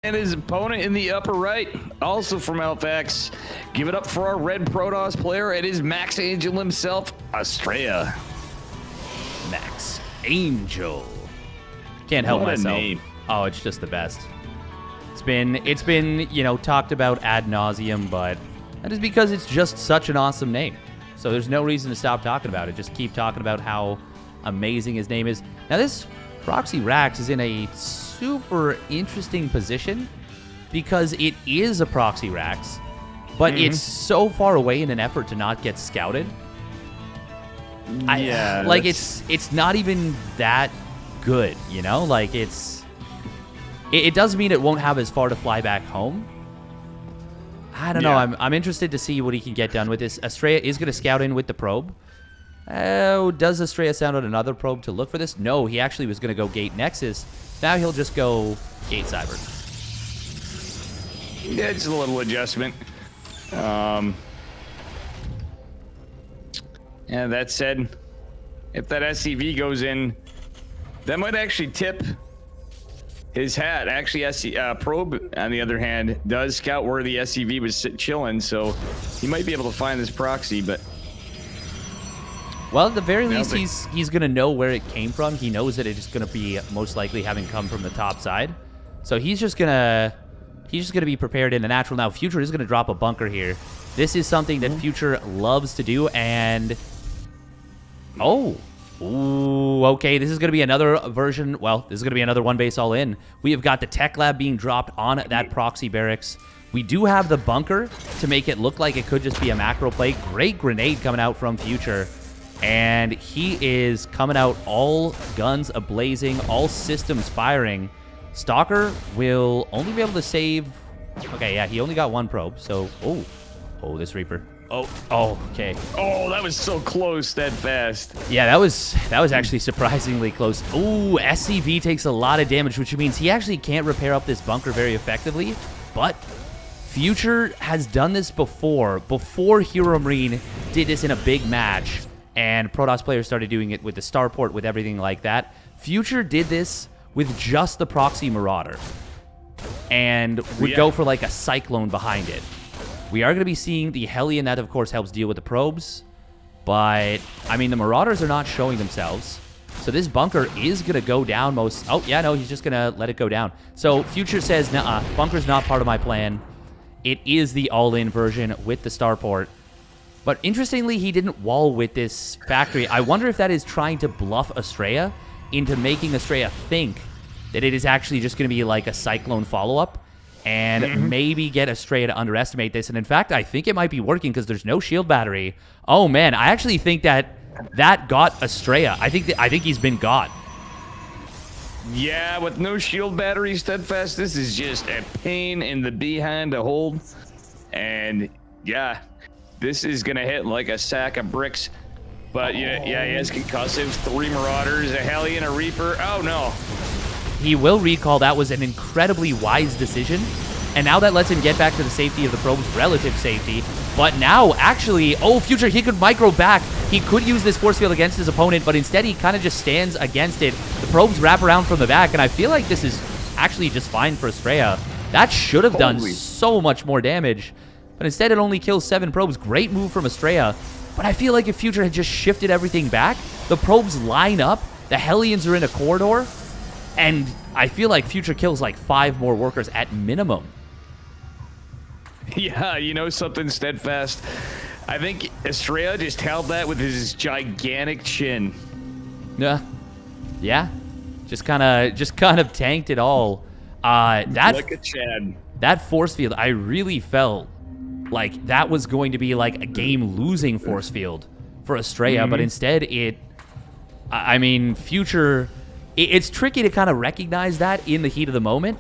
And his opponent in the upper right, also from Halifax. Give it up for our red Protoss player. It is Max Angel himself, Astrea. Max Angel. Can't help What a myself. name. Oh, it's just the best. It's been, you know, talked about ad nauseum, but that is because it's just such an awesome name. So there's no reason to stop talking about it. Just keep talking about how amazing his name is. Now this Proxy Rax is in a super interesting position because it is a Proxy Rax, but it's so far away in an effort to not get scouted. Yeah, Like it's not even that good, you know? Like it does mean it won't have as far to fly back home. I don't know. I'm interested to see what he can get done with this. Astrea is going to scout in with the probe. Oh, does Astrea sound out another probe to look for this? No, he actually was going to go Gate Nexus. Now he'll just go Gate Cyber. Yeah, it's a little adjustment. Yeah, that said, if that SCV goes in, that might actually tip his hat. Actually, Probe, on the other hand, does scout where the SCV was chilling, so he might be able to find this proxy, but... Well, at the very least, he's going to know where it came from. He knows that it's going to be most likely having come from the top side. So he's just going to be prepared in the natural. Now, Future is going to drop a bunker here. This is something that Future loves to do, and... Oh. Ooh, okay, this is going to be another version. Well, this is going to be another one base all in. We have got the Tech Lab being dropped on that proxy barracks. We do have the bunker to make it look like it could just be a macro play. Great grenade coming out from Future. And he is coming out all guns a-blazing, all systems firing. Stalker will only be able to save... Okay, yeah, he only got one probe, so... Oh, this Reaper. Oh, okay. Oh, that was so close that fast. Yeah, that was actually surprisingly close. Ooh, SCV takes a lot of damage, which means he actually can't repair up this bunker very effectively. But Future has done this before Hero Marine did this in a big match, and Protoss players started doing it with the Starport, with everything like that. Future did this with just the Proxy Marauder, and would go for like a Cyclone behind it. We are going to be seeing the Hellion. That, of course, helps deal with the probes. But, I mean, the Marauders are not showing themselves. So this bunker is going to go down most... Oh, yeah, no, he's just going to let it go down. So Future says, nuh-uh, bunker's not part of my plan. It is the all-in version with the Starport. But interestingly, he didn't wall with this factory. I wonder if that is trying to bluff Astrea into making Astrea think that it is actually just going to be like a Cyclone follow-up. And maybe get Astrea to underestimate this. And in fact, I think it might be working because there's no shield battery. Oh man, I actually think that got Astrea. I think he's been got. Yeah, with no shield battery, Steadfast, this is just a pain in the behind to hold. And yeah, this is gonna hit like a sack of bricks. But yeah, he has concussive, 3 Marauders, a Hellion, a Reaper. Oh no. He will recall. That was an incredibly wise decision. And now that lets him get back to the safety of the probe's relative safety. But now, actually, Future, he could micro back. He could use this force field against his opponent, but instead he kind of just stands against it. The probes wrap around from the back, and I feel like this is actually just fine for Astrea. That should have done so much more damage. But instead it only kills 7 probes. Great move from Astrea. But I feel like if Future had just shifted everything back, the probes line up, the Hellions are in a corridor, and I feel like Future kills like 5 more workers at minimum. Yeah, you know something, Steadfast? I think Astrea just held that with his gigantic chin. Yeah. Just kind of tanked it all. Like a Chad. That force field, I really felt like that was going to be like a game-losing force field for Astrea, but instead I mean, Future... It's tricky to kind of recognize that in the heat of the moment,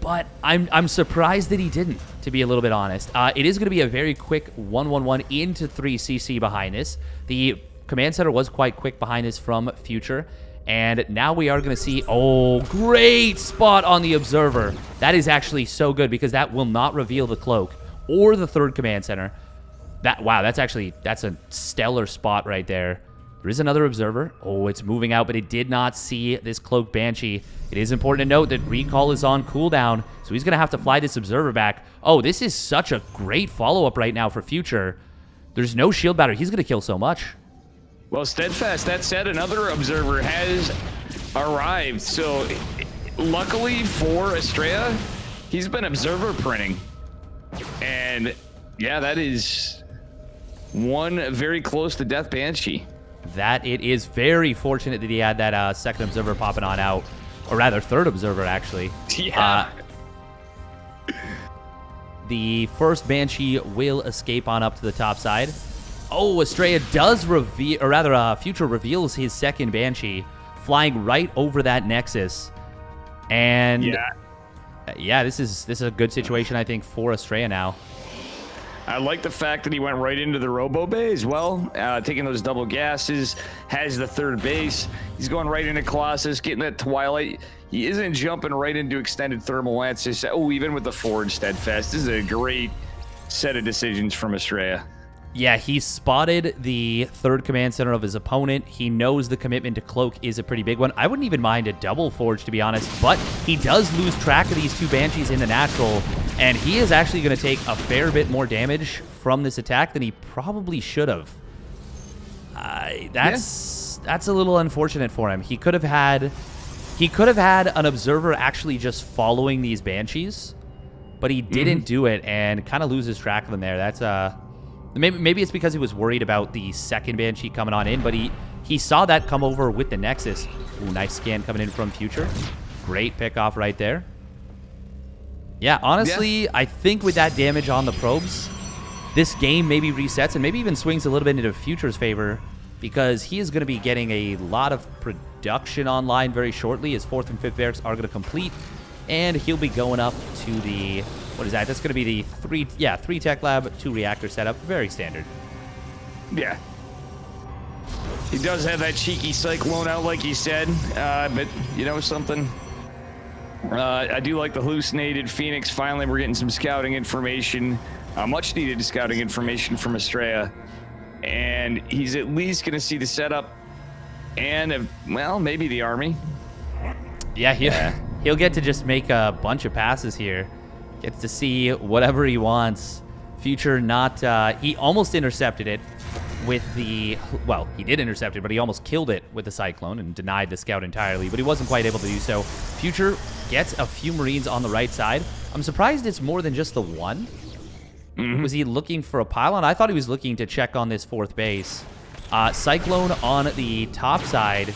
but I'm surprised that he didn't, to be a little bit honest. It is going to be a very quick 1-1-1 into 3 CC behind this. The command center was quite quick behind this from Future, and now we are going to see... Oh, great spot on the Observer. That is actually so good because that will not reveal the cloak or the 3rd command center. Wow, that's a stellar spot right there There is another observer. Oh, it's moving out, but it did not see this cloaked Banshee. It is important to note that recall is on cooldown, so he's going to have to fly this observer back. Oh, this is such a great follow-up right now for Future. There's no shield battery. He's going to kill so much. Well, Steadfast, that said, another observer has arrived. So, luckily for Astrea, he's been observer printing. And, yeah, that is one very close to death Banshee. That it is very fortunate that he had that second observer popping on out. Or rather, third observer, actually. Yeah. The first Banshee will escape on up to the top side. Oh, Astrea does reveal, or rather, Future reveals his second Banshee, flying right over that Nexus. And yeah, this is a good situation, I think, for Astrea now. I like the fact that he went right into the Robo Bay as well, taking those double gases, has the third base. He's going right into Colossus, getting that Twilight. He isn't jumping right into extended thermal lances. Oh, even with the forward Steadfast. This is a great set of decisions from Astrea. Yeah, he spotted the third command center of his opponent. He knows the commitment to Cloak is a pretty big one. I wouldn't even mind a double Forge, to be honest, but he does lose track of these two Banshees in the natural, and he is actually going to take a fair bit more damage from this attack than he probably should have. That's a little unfortunate for him. He could have had an observer actually just following these Banshees, but he didn't do it and kind of loses track of them there. That's maybe it's because he was worried about the second Banshee coming on in, but he saw that come over with the Nexus. Ooh, nice scan coming in from Future. Great pickoff right there. Yeah, honestly, I think with that damage on the probes, this game maybe resets and maybe even swings a little bit into Future's favor, because he is going to be getting a lot of production online very shortly. His 4th and 5th barracks are going to complete, and he'll be going up to the, what is that? That's going to be the 3 tech lab, 2 reactor setup. Very standard. Yeah. He does have that cheeky Cyclone out, like he said, but you know something? I do like the hallucinated Phoenix. Finally, we're getting some scouting information, much needed scouting information from Astrea. And he's at least going to see the setup and, well, maybe the army. Yeah, he'll get to just make a bunch of passes here. Gets to see whatever he wants. Future not, he almost intercepted it with the, well, he did intercept it, but he almost killed it with the Cyclone and denied the scout entirely, but he wasn't quite able to do so. Future gets a few Marines on the right side. I'm surprised it's more than just the one. Was he looking for a pylon? I thought he was looking to check on this 4th base. Cyclone on the top side.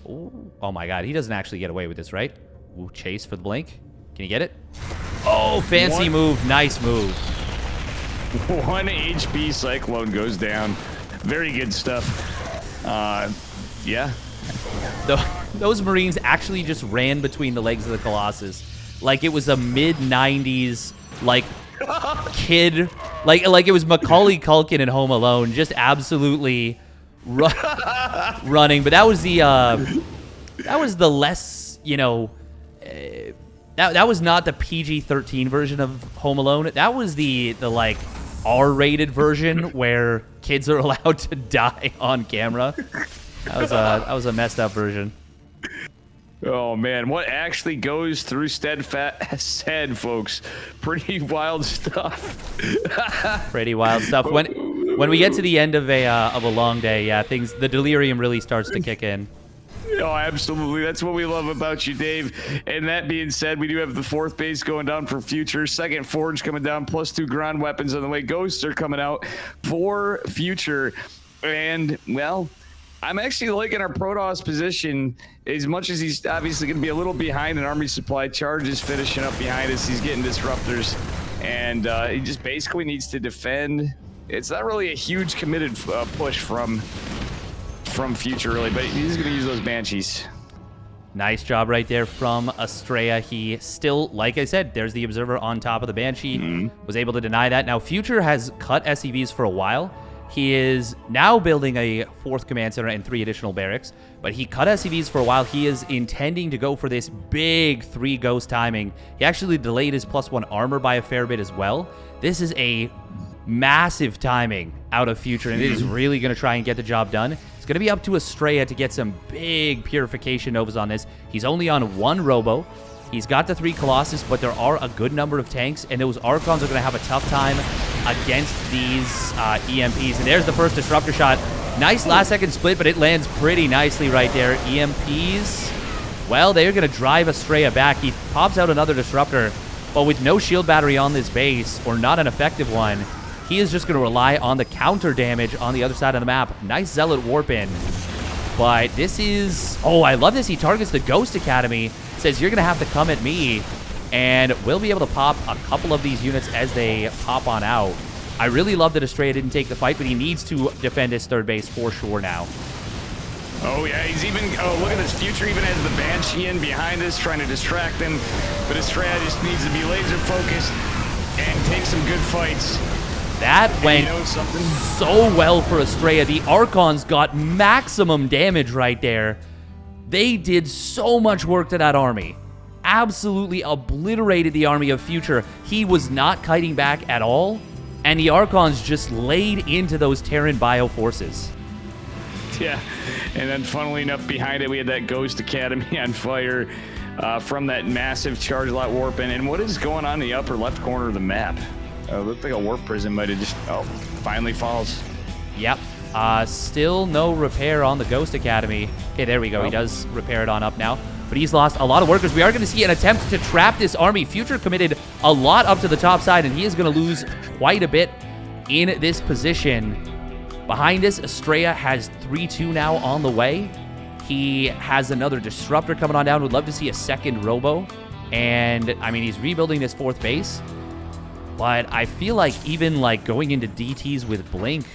Ooh, oh my god, he doesn't actually get away with this, right? Ooh, chase for the blink. Can you get it? Oh, fancy move. Nice move. 1 HP Cyclone goes down. Very good stuff. Yeah. Those Marines actually just ran between the legs of the Colossus. Like it was a mid-90s, like, kid, like it was Macaulay Culkin in Home Alone, just absolutely running. But that was the less, you know, that was not the PG-13 version of Home Alone. That was the like R-rated version where kids are allowed to die on camera. That was a messed up version. Oh man, what actually goes through Steadfast's head, folks? Pretty wild stuff. Pretty wild stuff. When we get to the end of a long day, yeah, the delirium really starts to kick in. Oh, absolutely. That's what we love about you, Dave. And that being said, we do have the 4th base going down for Future. 2nd Forge coming down, +2 ground weapons on the way. Ghosts are coming out for Future. And, well, I'm actually liking our Protoss position as much as he's obviously going to be a little behind in army supply. Charge is finishing up behind us. He's getting disruptors, and he just basically needs to defend. It's not really a huge committed push from Future, really, but he's going to use those Banshees. Nice job right there from Astrea. He still, like I said, there's the observer on top of the Banshee. Was able to deny that. Now, Future has cut SCVs for a while. He is now building a 4th command center and 3 additional barracks, but he cut SCVs for a while. He is intending to go for this big 3 ghost timing. He actually delayed his +1 armor by a fair bit as well. This is a massive timing out of Future, and it is really going to try and get the job done. He's going to be up to Astrea to get some big Purification Novas on this. He's only on 1 Robo. He's got the 3 Colossus, but there are a good number of tanks, and those Archons are going to have a tough time against these EMPs. And there's the first Disruptor shot. Nice last-second split, but it lands pretty nicely right there. EMPs, well, they're going to drive Astrea back. He pops out another Disruptor, but with no shield battery on this base, or not an effective one, he is just going to rely on the counter damage on the other side of the map. Nice Zealot warp in. But this is... Oh, I love this. He targets the Ghost Academy. Says, you're going to have to come at me. And we'll be able to pop a couple of these units as they pop on out. I really love that Astrea didn't take the fight, but he needs to defend his third base for sure now. Oh, yeah, he's even... Oh, look at this. Future even has the Banshee in behind us, trying to distract him. But Astrea just needs to be laser-focused and take some good fights. That went so well for Astrea. The Archons got maximum damage right there. They did so much work to that army. Absolutely obliterated the army of Future. He was not kiting back at all, and the Archons just laid into those Terran bio forces. Yeah, and then funnily enough, behind it, we had that Ghost Academy on fire from that massive charge lot warp in. And what is going on in the upper left corner of the map? Looked like a warp prison might have just... Oh, finally falls. Yep. Still no repair on the Ghost Academy. Okay, there we go. He does repair it on up now. But he's lost a lot of workers. We are going to see an attempt to trap this army. Future committed a lot up to the top side, and he is going to lose quite a bit in this position. Behind us, Astrea has 3-2 now on the way. He has another Disruptor coming on down. Would love to see a second Robo. And, I mean, he's rebuilding this 4th base. But I feel like even like going into DTs with Blink,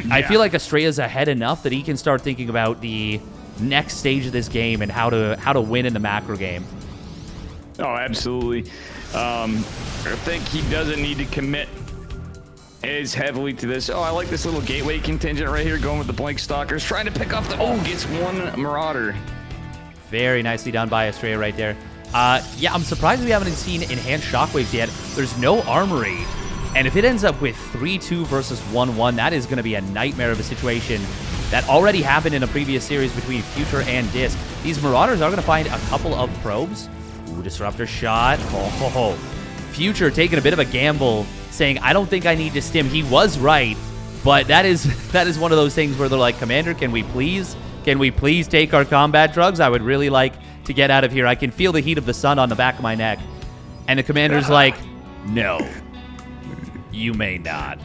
I feel like Astrea's ahead enough that he can start thinking about the next stage of this game and how to win in the macro game. Oh, absolutely. I think he doesn't need to commit as heavily to this. Oh, I like this little gateway contingent right here going with the Blink Stalkers, trying to pick off the... Oh, gets 1 Marauder. Very nicely done by Astrea right there. Yeah, I'm surprised we haven't seen enhanced shockwaves yet. There's no armory. And if it ends up with 3-2 versus 1-1, that is going to be a nightmare of a situation that already happened in a previous series between Future and Disc. These Marauders are going to find a couple of probes. Ooh, Disruptor shot. Oh. Future taking a bit of a gamble, saying, I don't think I need to stim. He was right, but that is one of those things where they're like, Commander, can we please take our combat drugs? I would really like to get out of here. I can feel the heat of the sun on the back of my neck. And the Commander's like, no, you may not.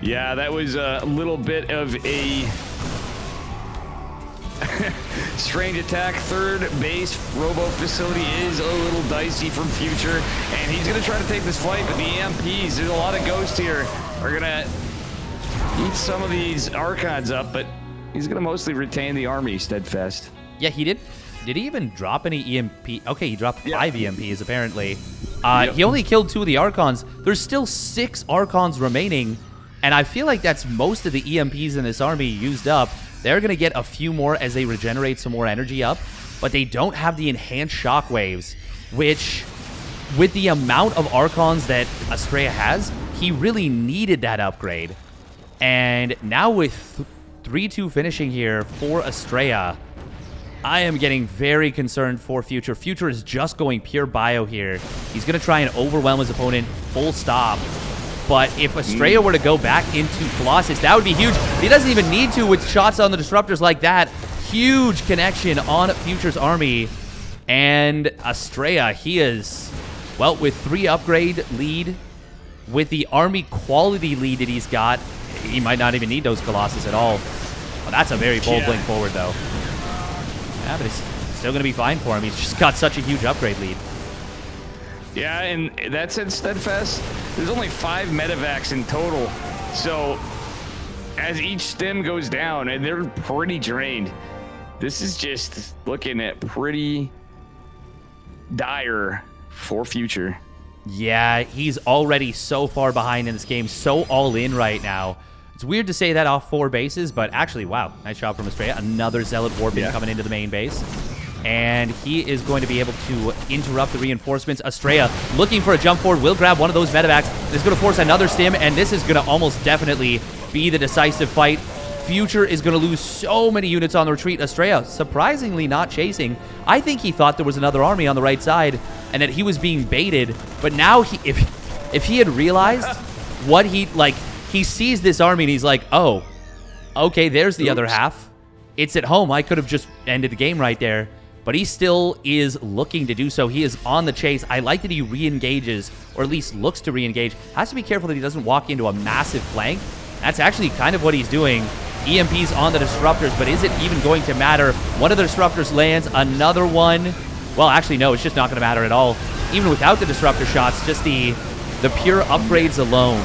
Yeah, that was a little bit of a strange attack. Third base Robo facility is a little dicey from Future, and he's going to try to take this fight, but the EMPs, there's a lot of ghosts here, are going to eat some of these Archons up, but he's going to mostly retain the army steadfast. Yeah, he did. Did he even drop any EMP? Okay, he dropped 5 EMPs, apparently. He only killed 2 of the Archons. There's still 6 Archons remaining, and I feel like that's most of the EMPs in this army used up. They're going to get a few more as they regenerate some more energy up, but they don't have the enhanced shockwaves, which, with the amount of Archons that Astrea has, he really needed that upgrade. And now with 3-2 finishing here for Astrea, I am getting very concerned for Future. Future is just going pure bio here. He's going to try and overwhelm his opponent full stop. But if Astrea were to go back into Colossus, that would be huge. He doesn't even need to with shots on the Disruptors like that. Huge connection on Future's army. And Astrea, he is, well, with 3 upgrade lead, with the army quality lead that he's got, he might not even need those Colossus at all. Well, that's a very bold blink forward, though. Yeah, but it's still going to be fine for him. He's just got such a huge upgrade lead. Yeah, and that said, Steadfast, there's only 5 medevacs in total. So as each stim goes down, and they're pretty drained, this is just looking at pretty dire for Future. Yeah, he's already so far behind in this game, so all in right now. It's weird to say that off 4 bases, but actually, wow, nice job from Astrea. Another Zealot Warping coming into the main base. And he is going to be able to interrupt the reinforcements. Astrea looking for a jump forward, will grab one of those medevacs. It's going to force another stim, and this is going to almost definitely be the decisive fight. Future is going to lose so many units on the retreat. Astrea, surprisingly not chasing. I think he thought there was another army on the right side and that he was being baited. But now, if he had realized what he sees this army and he's like, oh, okay, there's the other half. It's at home. I could have just ended the game right there. But he still is looking to do so. He is on the chase. I like that he re-engages, or at least looks to re-engage. Has to be careful that he doesn't walk into a massive flank. That's actually kind of what he's doing. EMPs on the disruptors, but is it even going to matter? One of the disruptors lands, another one. Well, actually, no, it's just not going to matter at all. Even without the disruptor shots, just the pure upgrades alone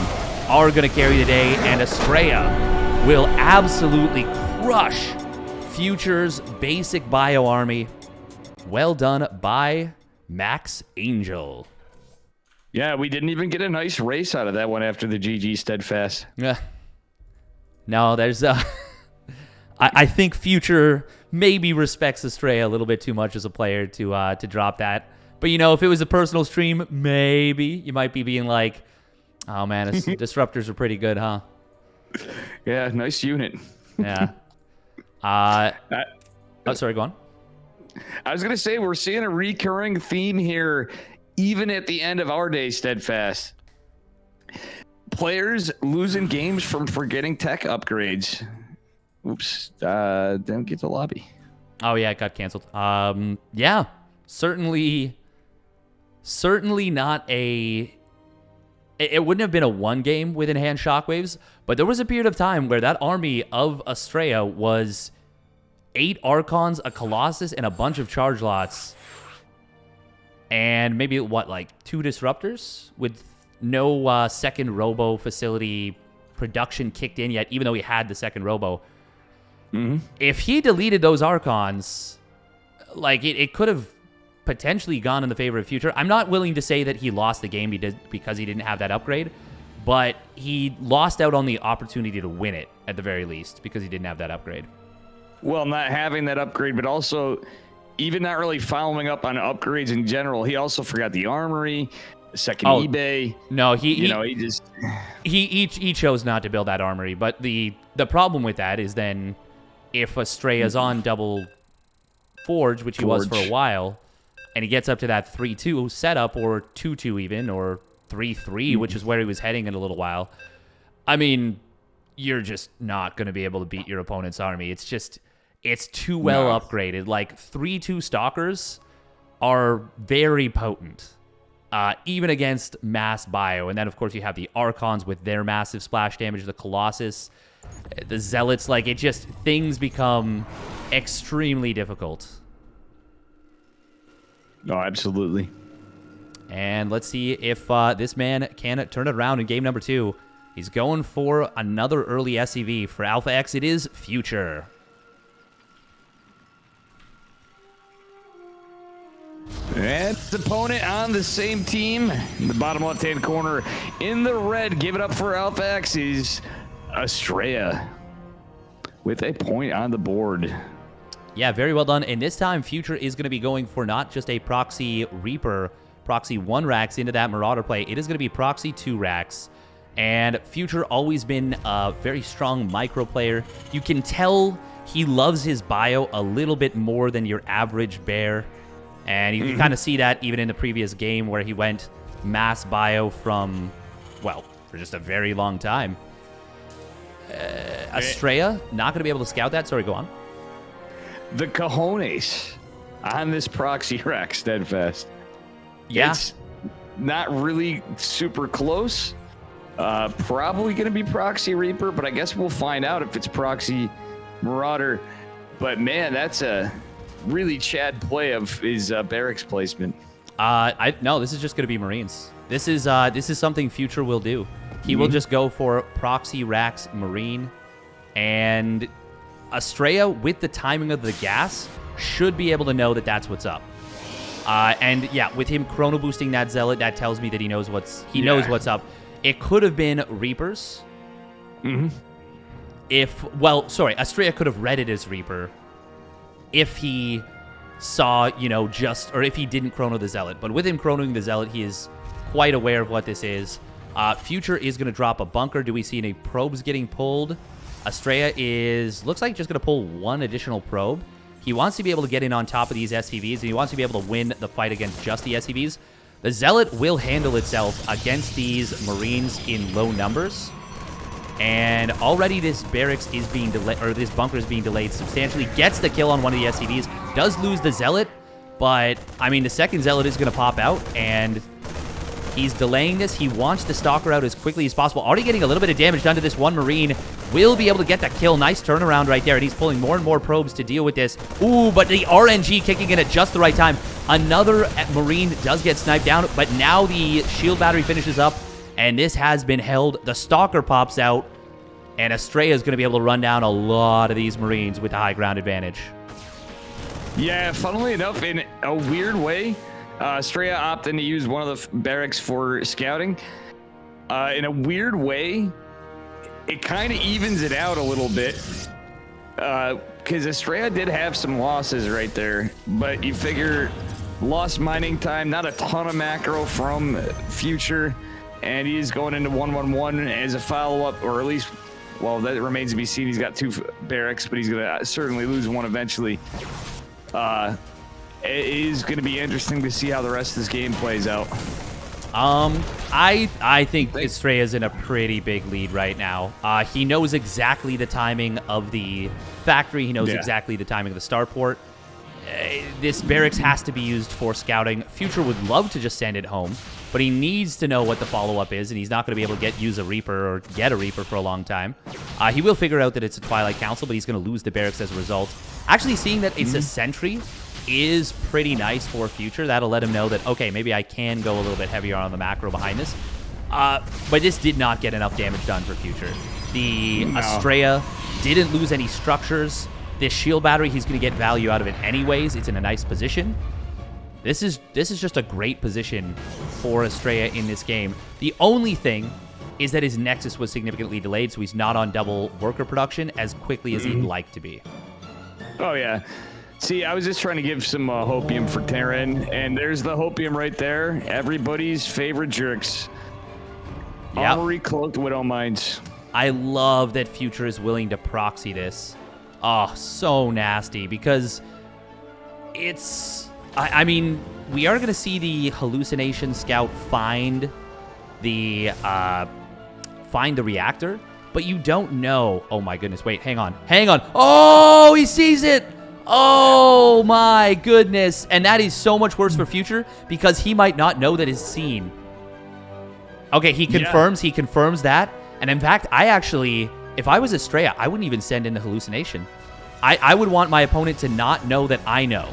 are going to carry the day, and Astrea will absolutely crush Future's basic bio army. Well done by Max Angel. Yeah, we didn't even get a nice race out of that one after the GG Steadfast. Yeah. No, there's I think Future maybe respects Astrea a little bit too much as a player to drop that. But you know, if it was a personal stream, maybe you might be being like, "Oh man, disruptors are pretty good, huh?" Yeah, nice unit. Yeah. Sorry, go on. I was gonna say we're seeing a recurring theme here, even at the end of our day Steadfast. Players losing games from forgetting tech upgrades. Oops, didn't get the lobby. Oh yeah, it got canceled. Yeah, certainly not a. It wouldn't have been a one game with enhanced shockwaves, but there was a period of time where that army of Astrea was 8 Archons, a Colossus, and a bunch of charge lots, and maybe what, like 2 disruptors with no second robo facility production kicked in yet, even though he had the second robo. If he deleted those Archons, like it could have potentially gone in the favor of Future. I'm not willing to say that he lost the game because he didn't have that upgrade, but he lost out on the opportunity to win it at the very least because he didn't have that upgrade. Well, not having that upgrade, but also even not really following up on upgrades in general. He also forgot the armory, second eBay. No, he chose not to build that armory. But the problem with that is then if Astrea's on double Forge, which he was for a while, and he gets up to that 3-2 setup, or 2-2 even, or 3-3, which is where he was heading in a little while, I mean, you're just not going to be able to beat your opponent's army. It's just, it's too well upgraded. Like, 3-2 Stalkers are very potent, even against mass bio. And then, of course, you have the Archons with their massive splash damage, the Colossus, the Zealots. Like, it just, things become extremely difficult. No, absolutely. And let's see if this man can turn it around in game number 2. He's going for another early SCV. For Alpha X, it is Future. And the opponent on the same team, in the bottom left-hand corner, in the red, give it up for Alpha X, is Astrea with a point on the board. Yeah, very well done. And this time, Future is going to be going for not just a Proxy Reaper, Proxy 1 racks into that Marauder play. It is going to be Proxy 2 racks. And Future always been a very strong micro player. You can tell he loves his bio a little bit more than your average bear. And you can kind of see that even in the previous game where he went mass bio from, well, for just a very long time. Astrea, not going to be able to scout that. Sorry, go on. The cojones on this proxy rack, Steadfast. Yeah. It's not really super close. Probably going to be Proxy Reaper, but I guess we'll find out if it's Proxy Marauder. But man, that's a really Chad play of his barracks placement. No, this is just going to be Marines. This is something Future will do. He will just go for Proxy Racks Marine, and Astrea, with the timing of the gas, should be able to know that that's what's up. And yeah, with him chrono boosting that Zealot, that tells me that he knows knows what's up. It could have been Reapers. Astrea could have read it as Reaper if he saw, or if he didn't chrono the Zealot. But with him chronoing the Zealot, he is quite aware of what this is. Future is going to drop a bunker. Do we see any probes getting pulled? Astrea looks like just going to pull one additional probe. He wants to be able to get in on top of these SCVs, and he wants to be able to win the fight against just the SCVs. The Zealot will handle itself against these Marines in low numbers. And already this barracks is being delayed, or this bunker is being delayed substantially. Gets the kill on one of the SCVs. Does lose the Zealot, but, I mean, the second Zealot is going to pop out, and he's delaying this. He wants the Stalker out as quickly as possible. Already getting a little bit of damage done to this one Marine. Will be able to get that kill. Nice turnaround right there, and he's pulling more and more probes to deal with this. Ooh, but the RNG kicking in at just the right time. Another Marine does get sniped down, but now the shield battery finishes up, and this has been held. The Stalker pops out, and Astrea is going to be able to run down a lot of these Marines with the high ground advantage. Yeah, funnily enough, in a weird way, Astrea opted to use one of the barracks for scouting. In a weird way, it kind of evens it out a little bit. Because Astrea did have some losses right there. But you figure lost mining time, not a ton of macro from Future. And he's going into 1-1-1 as a follow-up, or at least, well, that remains to be seen. He's got 2 barracks, but he's going to certainly lose one eventually. It is going to be interesting to see how the rest of this game plays out. I think Astrea is in a pretty big lead right now. He knows exactly the timing of the factory. He knows exactly the timing of the starport. This barracks has to be used for scouting. Future would love to just send it home, but he needs to know what the follow-up is, and he's not going to be able to use a Reaper or get a Reaper for a long time. He will figure out that it's a Twilight Council, but he's going to lose the barracks as a result. Actually, seeing that it's a sentry is pretty nice for Future. That'll let him know that, okay, maybe I can go a little bit heavier on the macro behind this. But this did not get enough damage done for Future. The Astrea didn't lose any structures. This shield battery, he's going to get value out of it anyways. It's in a nice position. This is just a great position for Astrea in this game. The only thing is that his Nexus was significantly delayed, so he's not on double worker production as quickly as he'd like to be. Oh, yeah. See, I was just trying to give some hopium for Terran, and there's the hopium right there. Everybody's favorite jerks. Yep. Armory Cloaked Widow Mines. I love that Future is willing to proxy this. Oh, so nasty, because it's... I mean, we are going to see the Hallucination Scout find the reactor, but you don't know... Oh, my goodness. Wait, hang on. Hang on. Oh, he sees it! Oh my goodness. And that is so much worse for Future because he might not know that it's seen. Okay, he confirms that. And in fact, I actually, if I was Astrea, I wouldn't even send in the hallucination. I would want my opponent to not know that I know.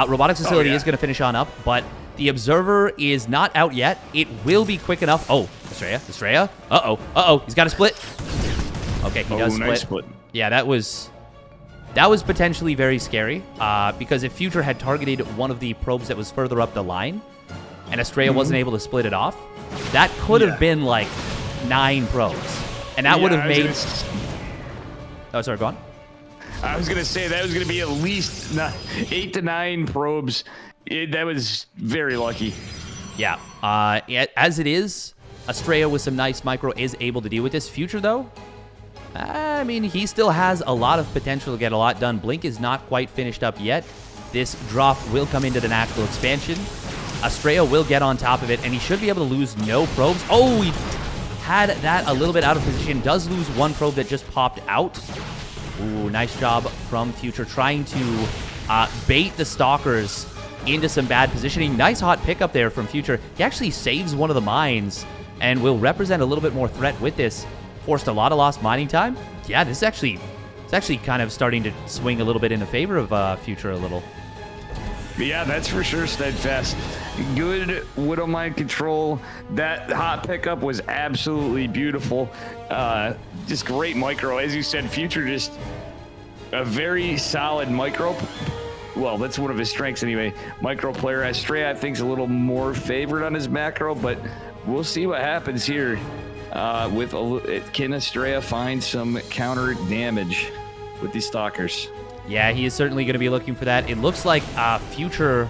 Robotics Facility is going to finish on up, but the Observer is not out yet. It will be quick enough. Oh, Astrea. Uh-oh. He's got a split. Okay, he does split. Nice split. Yeah, that was potentially very scary because if Future had targeted one of the probes that was further up the line and Astrea wasn't able to split it off, that could have been like 9 probes. And that would have made... Oh, sorry, go on. I was going to say that was going to be at least 8 to 9 probes. That was very lucky. Yeah. As it is, Astrea with some nice micro is able to deal with this. Future, though, I mean, he still has a lot of potential to get a lot done. Blink is not quite finished up yet. This drop will come into the natural expansion. Astrea will get on top of it, and he should be able to lose no probes. Oh, he had that a little bit out of position. Does lose one probe that just popped out. Ooh, nice job from Future trying to bait the Stalkers into some bad positioning. Nice hot pickup there from Future. He actually saves one of the mines and will represent a little bit more threat with this. Forced a lot of lost mining time. Yeah, this is actually kind of starting to swing a little bit in the favor of Future a little. Yeah, that's for sure, Steadfast. Good Widow Mine control. That hot pickup was absolutely beautiful. Just great micro. As you said, Future just a very solid micro. Well, that's one of his strengths anyway. Micro player. Astrea, I think, is a little more favored on his macro, but we'll see what happens here. Can Astrea find some counter damage with these Stalkers? Yeah, he is certainly going to be looking for that. It looks like Future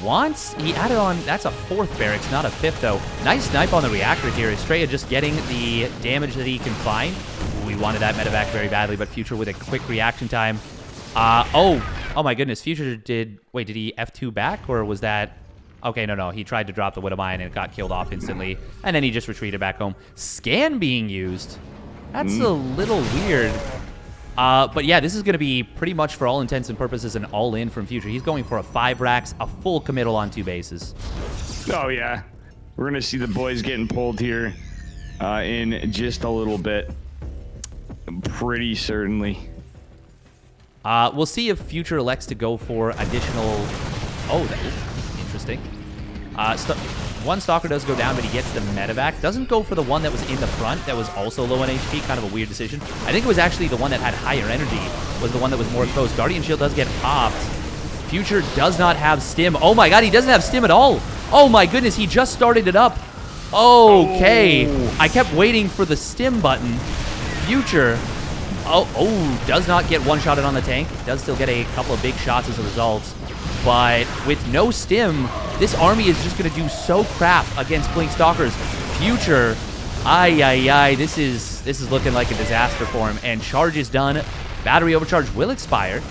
he added on, that's a 4th barracks, not a 5th, though. Nice snipe on the reactor here. Astrea just getting the damage that he can find. Ooh, we wanted that medevac very badly, but Future with a quick reaction time. Oh my goodness, Future did he F2 back, or was that... Okay, no, he tried to drop the Widow Mine and it got killed off instantly, and then he just retreated back home. Scan being used. That's a little weird. But yeah, this is going to be pretty much for all intents and purposes an all-in from Future. He's going for a 5 racks, a full committal on 2 bases. Oh, yeah. We're going to see the boys getting pulled here in just a little bit. Pretty certainly. We'll see if Future elects to go for additional... Oh, that is interesting. One Stalker does go down, but he gets the medevac. Doesn't go for the one that was in the front that was also low on HP. Kind of a weird decision. I think it was actually the one that had higher energy was the one that was more exposed. Guardian Shield does get popped. Future does not have stim. Oh my god, he doesn't have stim at all. Oh my goodness, he just started it up. Okay. Oh. I kept waiting for the stim button. Future... Oh, does not get one-shotted on the tank. Does still get a couple of big shots as a result. But with no stim, this army is just going to do so crap against Blink Stalkers. Future, this is looking like a disaster for him. And charge is done. Battery overcharge will expire.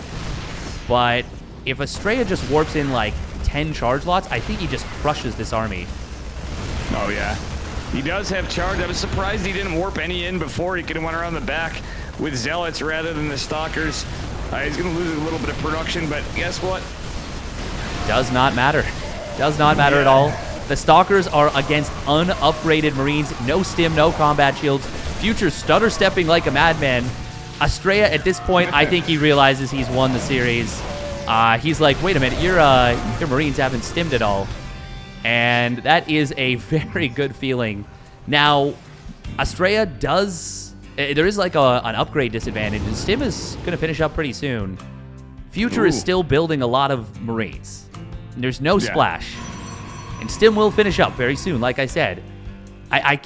But if Astrea just warps in like 10 charge lots, I think he just crushes this army. Oh, yeah. He does have charge. I was surprised he didn't warp any in before. He could have went around the back with Zealots rather than the Stalkers. He's going to lose a little bit of production, but guess what? Does not matter. Does not matter at all. The Stalkers are against unupgraded Marines. No stim, no combat shields. Future stutter stepping like a madman. Astrea, at this point, I think he realizes he's won the series. He's like, wait a minute, your Marines haven't stimmed at all. And that is a very good feeling. Now, Astrea does... There is like an upgrade disadvantage, and Stim is going to finish up pretty soon. Future is still building a lot of Marines. And there's no splash. And Stim will finish up very soon, like I said. I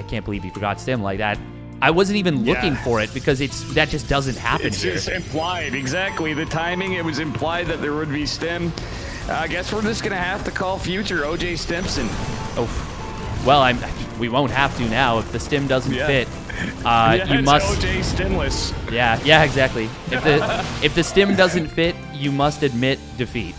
can't believe he forgot Stim like that. I wasn't even looking for it because that just doesn't happen it's here. It's just implied, exactly. The timing, it was implied that there would be Stim. I guess we're just going to have to call Future O.J. Stimson. Oh, well, we won't have to now if the Stim doesn't fit. You must O.J. Stimless. Yeah, exactly. If the Stim doesn't fit, you must admit defeat.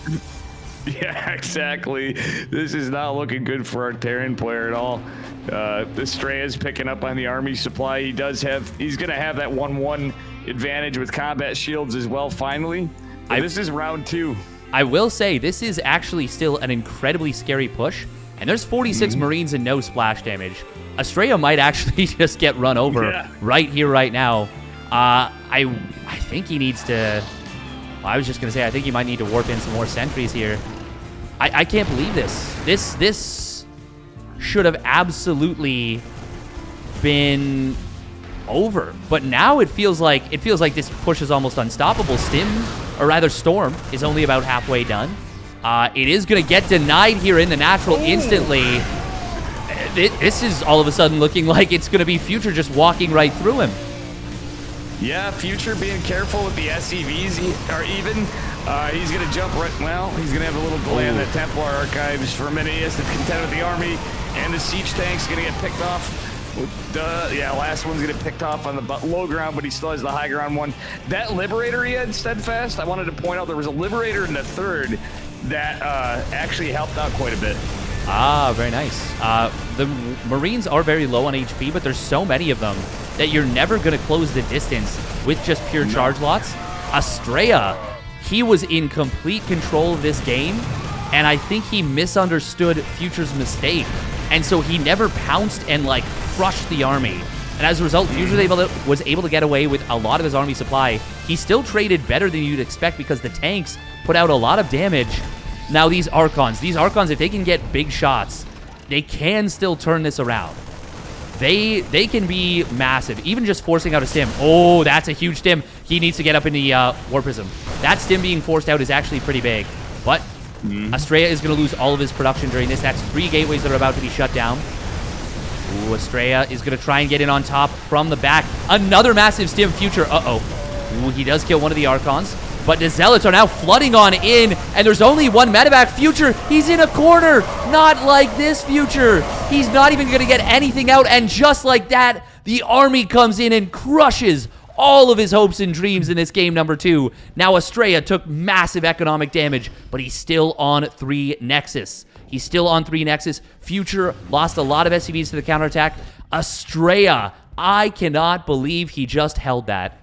Yeah, exactly. This is not looking good for our Terran player at all. Astrea is picking up on the army supply. He's going to have that 1-1 advantage with combat shields as well, finally. This is round 2. I will say, this is actually still an incredibly scary push, and there's 46 Marines and no splash damage. Astrea might actually just get run over right here, right now. I think he needs to... I was just going to say, I think he might need to warp in some more sentries here. I can't believe this. This should have absolutely been over. But now it feels like this push is almost unstoppable. Stim, or rather Storm, is only about halfway done. It is going to get denied here in the natural instantly. This is all of a sudden looking like it's going to be Future just walking right through him. Yeah, Future being careful with the SCVs, or even he's going to jump right. Well, he's going to have a little delay on the Templar archives for a minute. He has to contend with the army, and the siege tank's going to get picked off. Last one's going to get picked off on the low ground, but he still has the high ground one. That Liberator he had, Steadfast, I wanted to point out there was a Liberator in the third that actually helped out quite a bit. Ah, very nice. The Marines are very low on HP, but there's so many of them that you're never going to close the distance with just pure charge lots. Astrea, he was in complete control of this game, and I think he misunderstood Future's mistake. And so he never pounced and, like, crushed the army. And as a result, Future was able to get away with a lot of his army supply. He still traded better than you'd expect because the tanks put out a lot of damage. Now, these Archons, if they can get big shots, they can still turn this around. They can be massive. Even just forcing out a stim. Oh, that's a huge stim. He needs to get up in the War Prism. That stim being forced out is actually pretty big. But Astrea is going to lose all of his production during this. That's 3 gateways that are about to be shut down. Ooh, Astrea is going to try and get in on top from the back. Another massive stim. Future. Uh-oh. Ooh, he does kill one of the Archons. But the Zealots are now flooding on in, and there's only one medevac. Future, he's in a corner. Not like this, Future. He's not even going to get anything out, and just like that, the army comes in and crushes all of his hopes and dreams in this game number 2. Now Astrea took massive economic damage, but he's still on 3 Nexus. He's still on 3 Nexus. Future lost a lot of SCVs to the counterattack. Astrea, I cannot believe he just held that.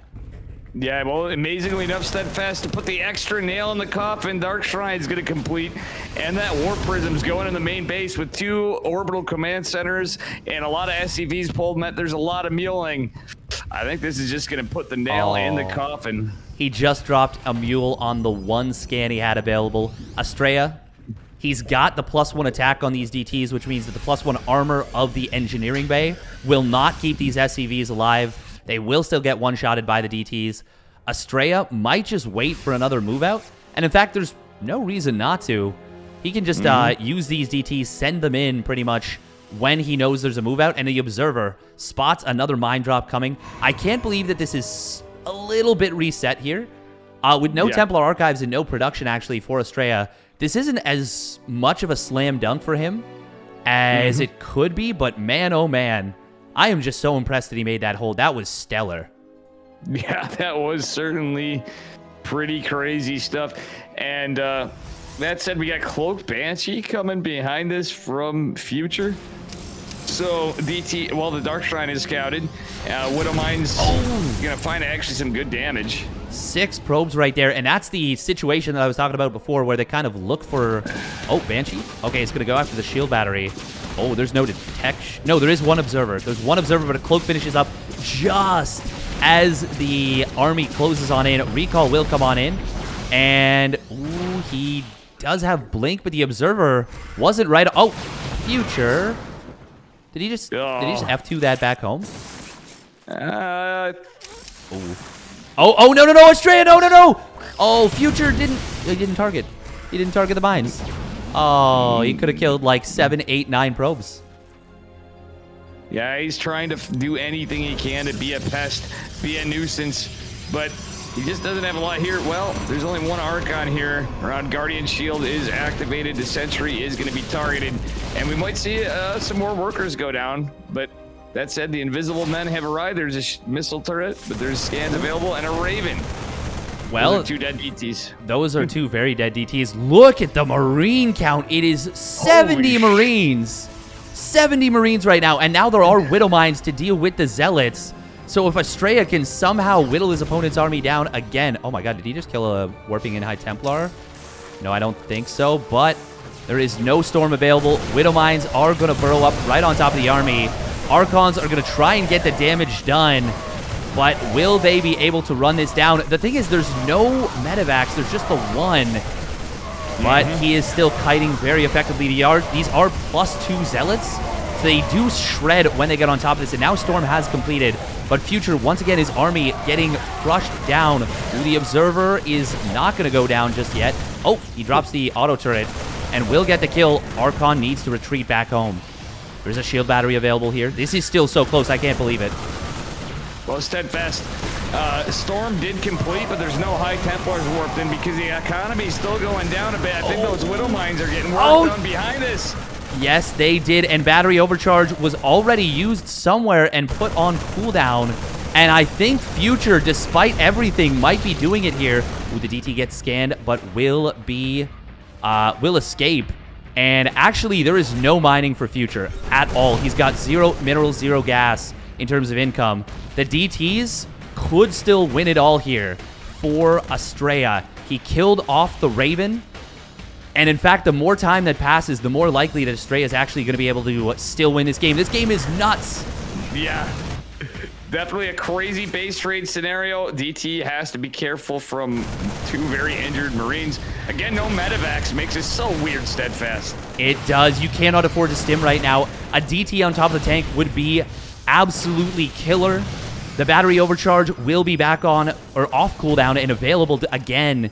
Yeah, well, amazingly enough, Steadfast to put the extra nail in the coffin. Dark Shrine's going to complete, and that Warp Prism's going in the main base with 2 orbital command centers and a lot of SCVs pulled. Meant there's a lot of muling. I think this is just going to put the nail in the coffin. He just dropped a mule on the 1 scan he had available. Astrea, he's got the +1 attack on these DTs, which means that the +1 armor of the engineering bay will not keep these SCVs alive. They will still get one-shotted by the DTs. Astrea might just wait for another move out. And in fact, there's no reason not to. He can just use these DTs, send them in pretty much when he knows there's a move out. And the Observer spots another mine drop coming. I can't believe that this is a little bit reset here. With no Templar Archives and no production actually for Astrea, this isn't as much of a slam dunk for him as it could be. But man, oh man, I am just so impressed that he made that hold. That was stellar. Yeah, that was certainly pretty crazy stuff. And that said, we got Cloaked Banshee coming behind us from Future. So DT, well, the Dark Shrine is scouted. Widowmine's gonna find actually some good damage. 6 probes right there, and that's the situation that I was talking about before, where they kind of look for... Oh, Banshee? Okay, it's gonna go after the shield battery. Oh, there's no detection. No, there is one observer. There's one observer, but a cloak finishes up just as the army closes on in. Recall will come on in, and ooh, he does have blink, but the observer wasn't right. Oh, Future. Did he just F2 that back home? Oh, no, Astrea, no. Oh, Future didn't target. He didn't target the mines. Oh, he could have killed like 7, 8, 9 probes. Yeah, he's trying to do anything he can to be a pest, be a nuisance, but he just doesn't have a lot here. Well, there's only one Archon here. Around Guardian Shield is activated. The Sentry is going to be targeted, and we might see some more workers go down. But that said, the Invisible Men have arrived. There's a missile turret, but there's scans available, and a Raven. Well, those are 2 dead DTs. Those are 2 very dead DTs. Look at the Marine count. It is 70 Marines. 70 Marines right now, and now there are Widow Mines to deal with the Zealots. So if Astrea can somehow whittle his opponent's army down again... Oh my god, did he just kill a Warping in High Templar? No, I don't think so, but there is no storm available. Widow Mines are going to burrow up right on top of the army. Archons are going to try and get the damage done, but will they be able to run this down? The thing is, there's no medevacs. There's just the one, but he is still kiting very effectively. These are +2 Zealots, so they do shred when they get on top of this, and now Storm has completed. But Future, once again, his army getting crushed down. The Observer is not going to go down just yet. Oh, he drops the auto turret and will get the kill. Archon needs to retreat back home. There's a shield battery available here. This is still so close. I can't believe it. Well, Steadfast, Storm did complete, but there's no High Templars warped in because the economy's still going down a bit. I think those Widow Mines are getting worked on behind us. Yes, they did, and Battery Overcharge was already used somewhere and put on cooldown. And I think Future, despite everything, might be doing it here. Ooh, the DT gets scanned, but will escape. And actually, there is no mining for Future at all. He's got 0 minerals, 0 gas in terms of income. The DTs could still win it all here for Astrea. He killed off the Raven. And in fact, the more time that passes, the more likely that Astrea is actually going to be able to still win this game. This game is nuts. Yeah, definitely a crazy base trade scenario. DT has to be careful from 2 very injured Marines. Again, no medevacs makes it so weird, Steadfast. It does. You cannot afford to stim right now. A DT on top of the tank would be absolutely killer. The battery overcharge will be back on or off cooldown and available again.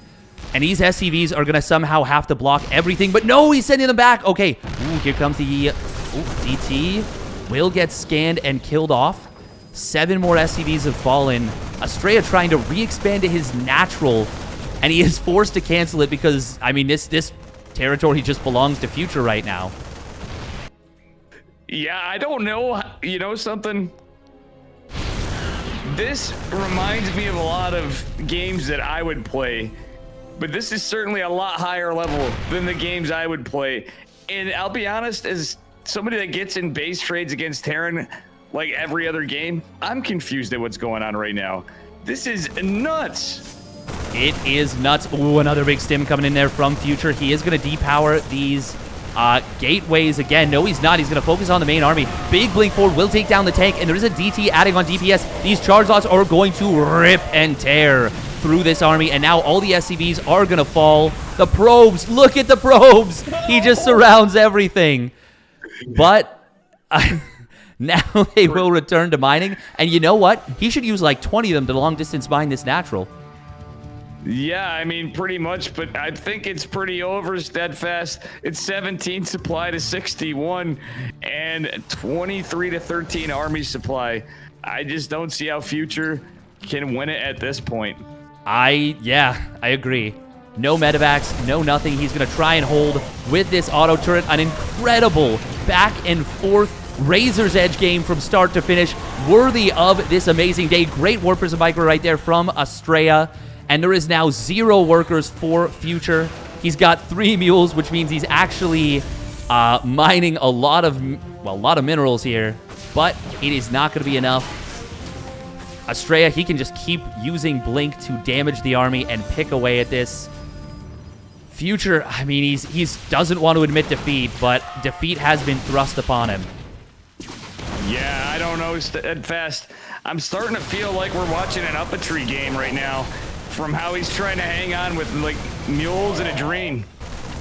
And these SCVs are going to somehow have to block everything. But no, he's sending them back. Okay. Ooh, here comes the DT. Will get scanned and killed off. 7 more SCVs have fallen. Astrea trying to re-expand to his natural and he is forced to cancel it because, I mean, this territory just belongs to Future right now. Yeah, I don't know. You know something? This reminds me of a lot of games that I would play, but this is certainly a lot higher level than the games I would play. And I'll be honest, as somebody that gets in base trades against Terran like every other game, I'm confused at what's going on right now. This is nuts. It is nuts. Ooh, another big stim coming in there from Future. He is going to depower these gateways again. No, he's not. He's going to focus on the main army. Big blink forward will take down the tank, and there is a DT adding on DPS. These charge lots are going to rip and tear through this army, and now all the SCVs are going to fall. The probes, look at the probes. He just surrounds everything. But now they will return to mining, and you know what? He should use like 20 of them to long distance mine this natural. Yeah, I mean, pretty much, but I think it's pretty over, Steadfast. It's 17 supply to 61 and 23 to 13 army supply. I just don't see how Future can win it at this point. Yeah, I agree. No medevacs, no nothing. He's going to try and hold with this auto turret. An incredible back and forth Razor's Edge game from start to finish. Worthy of this amazing day. Great War Prism Biker right there from Astrea. And there is now 0 workers for Future. He's got 3 mules, which means he's actually mining a lot of minerals here. But it is not going to be enough. Astrea, he can just keep using Blink to damage the army and pick away at this. Future, I mean, he's doesn't want to admit defeat, but defeat has been thrust upon him. Yeah, I don't know, Steadfast. I'm starting to feel like we're watching an up-a-tree game right now, from how he's trying to hang on with like mules and a dream.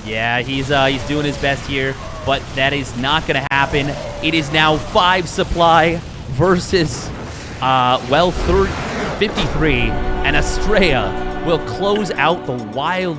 Yeah, he's doing his best here, but that is not going to happen. It is now 5 supply versus 53, and Astrea will close out the wild